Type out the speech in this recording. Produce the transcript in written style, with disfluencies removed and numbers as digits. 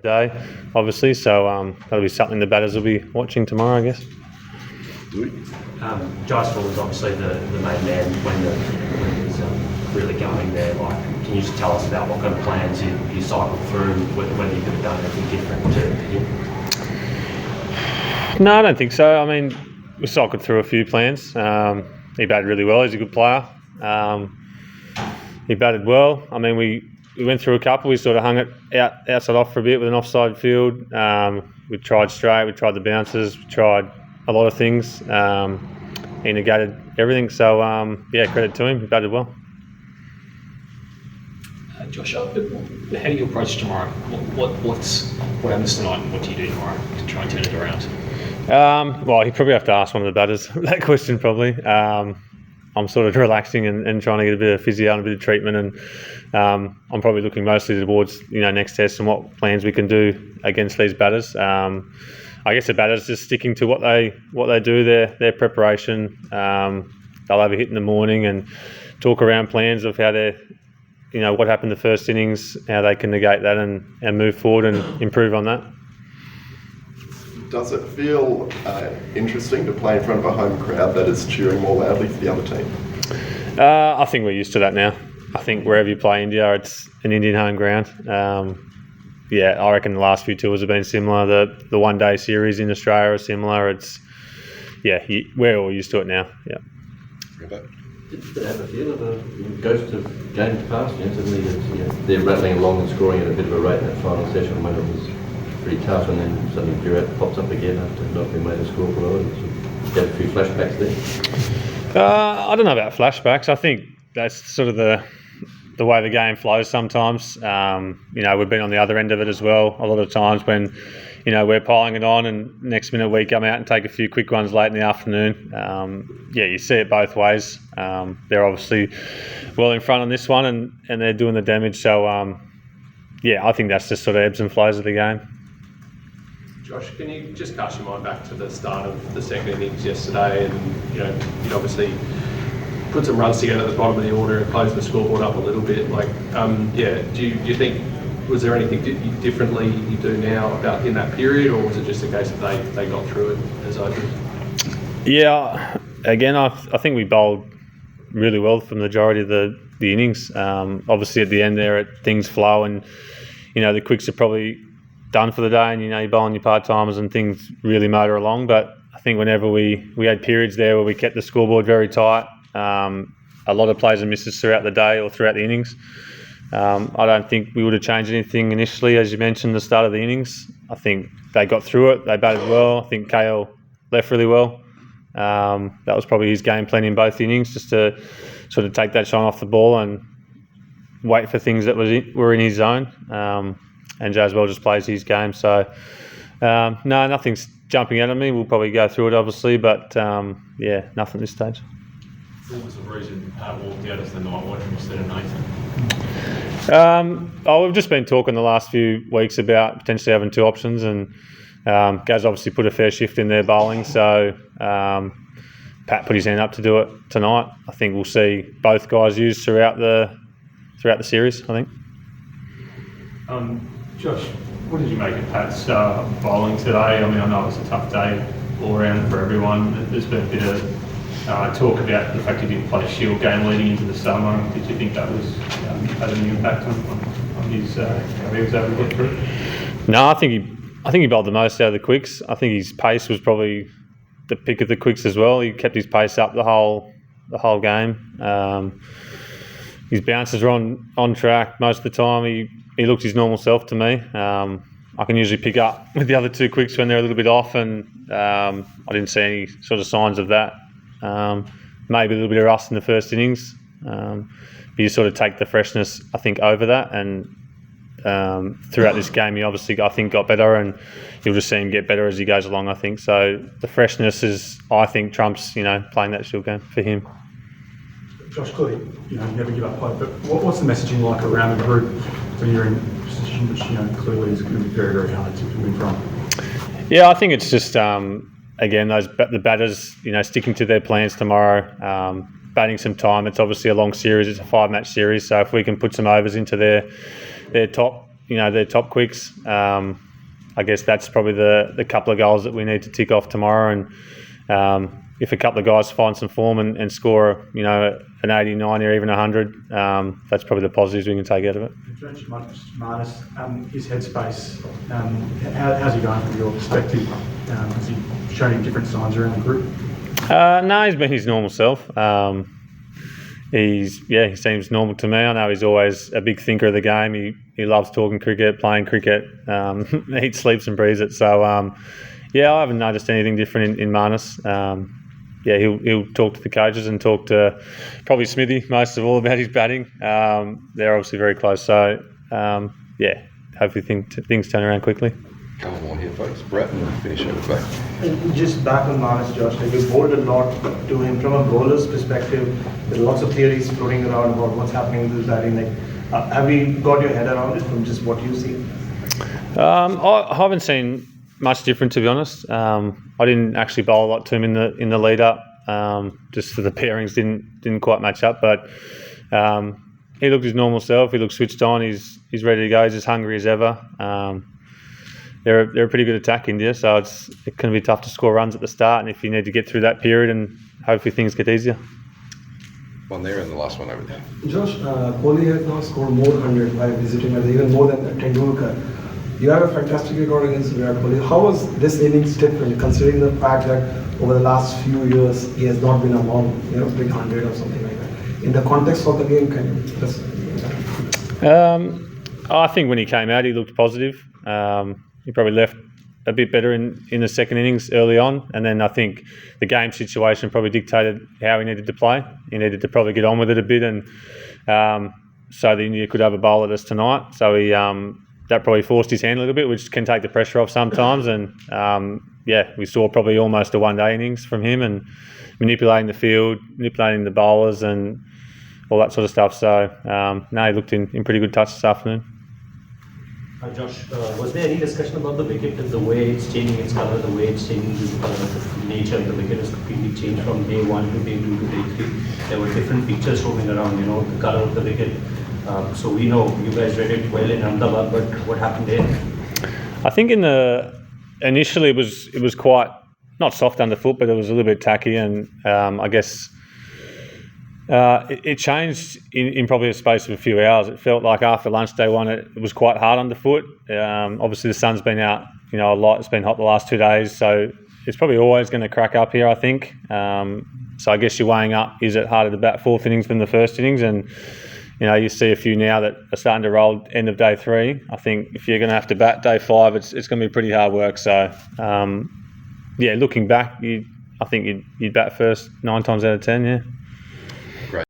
day, obviously. So that'll be something the batters will be watching tomorrow, I guess. Geisel was obviously the main man when it was really going there. Like, can you just tell us about what kind of plans you cycled through, whether you could have done anything different to him? No, I don't think so. I mean, we cycled through a few plans. He batted really well. He's a good player. He batted well. I mean, we went through a couple. We sort of hung it outside off for a bit with an offside field. We tried straight. We tried the bounces. We tried a lot of things. He negated everything. So, credit to him. He batted well. Josh, how do you approach tomorrow? What happens tonight and what do you do tomorrow to try and turn it around? Well, you probably have to ask one of the batters that question probably. I'm sort of relaxing and trying to get a bit of physio and a bit of treatment, and I'm probably looking mostly towards next test and what plans we can do against these batters. I guess the batters just sticking to what they do, their preparation. They'll have a hit in the morning and talk around plans of how they're, what happened the first innings, how they can negate that and move forward and improve on that. Does it feel interesting to play in front of a home crowd that is cheering more loudly for the other team? I think we're used to that now. I think wherever you play India, it's an Indian home ground. I reckon the last few tours have been similar. The one-day series in Australia are similar. We're all used to it now. Yeah. Did it have a feel of a ghost of games past? Suddenly they're rattling along and scoring at a bit of a rate in that final session when it was pretty tough, and then suddenly Durant pops up again after not being made a score for a while. Get a few flashbacks there. I don't know about flashbacks. I think that's sort of the way the game flows sometimes. We've been on the other end of it as well. A lot of times when we're piling it on, and next minute we come out and take a few quick ones late in the afternoon. You see it both ways. They're obviously well in front on this one, and they're doing the damage. So I think that's just sort of ebbs and flows of the game. Josh, can you just cast your mind back to the start of the second innings yesterday, and you'd obviously put some runs together at the bottom of the order and closed the scoreboard up a little bit. Do you think, was there anything differently you do now about in that period, or was it just a case that they got through it as others? Yeah, again, I think we bowled really well for the majority of the innings. Obviously at the end there, things flow, and the quicks are probably done for the day, and you're bowling your part-timers and things really motor along. But I think whenever we had periods there where we kept the scoreboard very tight, a lot of plays and misses throughout the day or throughout the innings. I don't think we would have changed anything initially, as you mentioned, the start of the innings. I think they got through it, they batted well. I think KL left really well. That was probably his game plan in both innings, just to sort of take that shine off the ball and wait for things that were in his zone. And Jaswell just plays his game. So, no, nothing's jumping out at me. We'll probably go through it, obviously, but nothing at this stage. What was the reason walked out as the night watch instead of Nathan? We've just been talking the last few weeks about potentially having two options, and Gaz obviously put a fair shift in their bowling, so Pat put his hand up to do it tonight. I think we'll see both guys used throughout the series, I think. Josh, what did you make of Pat's bowling today? I mean, I know it was a tough day all around for everyone. There's been a bit of talk about the fact he didn't play a Shield game leading into the summer. Did you think that was had an impact on his how he was able to get through? No, I think he bowled the most out of the quicks. I think his pace was probably the pick of the quicks as well. He kept his pace up the whole game. His bounces were on track most of the time. He looked his normal self to me. I can usually pick up with the other two quicks when they're a little bit off, and I didn't see any sort of signs of that. Maybe a little bit of rust in the first innings. But you sort of take the freshness, I think, over that, and throughout this game he obviously, I think, got better, and you'll just see him get better as he goes along, I think. So the freshness is, I think, trumps playing that Shield game for him. Josh, clearly, you never give up hope, but what's the messaging like around the group when you're in a position which clearly is going to be very, very hard to win from? Yeah, I think it's just again, the batters, sticking to their plans tomorrow, batting some time. It's obviously a long series. It's a 5-match series, so if we can put some overs into their top their top quicks. I guess that's probably the couple of goals that we need to tick off tomorrow. And if a couple of guys find some form and score, an 80, 90 or even 100, that's probably the positives we can take out of it. Marnus, his headspace, how's he going from your perspective? Has he shown him different signs around the group? No, he's been his normal self. He seems normal to me. I know he's always a big thinker of the game. He loves talking cricket, playing cricket. Eats, sleeps and breathes it. So, I haven't noticed anything different in Marnus. He'll talk to the coaches and talk to probably Smithy most of all about his batting. They're obviously very close. So, hopefully things turn around quickly. Couple more here, folks. Brett, and we'll finish at the back. Just back on Marnus, Josh, you bowled a lot to him from a bowler's perspective. There are lots of theories floating around about what's happening with his batting. Have you got your head around it from just what you see? I haven't seen much different, to be honest. I didn't actually bowl a lot to him in the lead up, just for the pairings didn't quite match up. But he looked his normal self. He looked switched on. He's ready to go. He's as hungry as ever. They're a pretty good attack, India, so it's going to be tough to score runs at the start, and if you need to get through that period, and hopefully things get easier. One there and the last one over there. Josh, Kohli has now scored more 100 by visiting, even more than Tendulkar. You have a fantastic record against Virat Kohli. How was this innings different, considering the fact that over the last few years he has not been among big 100 or something like that? In the context of the game, can you just? I think when he came out, he looked positive. He probably left a bit better in the second innings early on, and then I think the game situation probably dictated how he needed to play. He needed to probably get on with it a bit, and so that India could have a bowl at us tonight. So he that probably forced his hand a little bit, which can take the pressure off sometimes. And we saw probably almost a one-day innings from him, and manipulating the field, manipulating the bowlers, and all that sort of stuff. So he looked in pretty good touch this afternoon. Josh, was there any discussion about the wicket, the way it's changing its colour, the way it's changing the nature of the wicket has completely changed from day 1 to day 2 to day 3? There were different pictures roaming around, the colour of the wicket. So we know you guys read it well in Ahmedabad, but what happened there? I think initially it was quite, not soft underfoot, but it was a little bit tacky, and I guess it changed in probably a space of a few hours. It felt like after lunch day 1, it was quite hard underfoot. Obviously the sun's been out, a lot. It's been hot the last 2 days, so it's probably always going to crack up here, I think. So I guess you're weighing up, is it harder to bat 4th innings than the first innings? And you see a few now that are starting to roll end of day 3. I think if you're going to have to bat day 5, it's going to be pretty hard work. So looking back, I think you'd bat first 9 times out of 10. Yeah.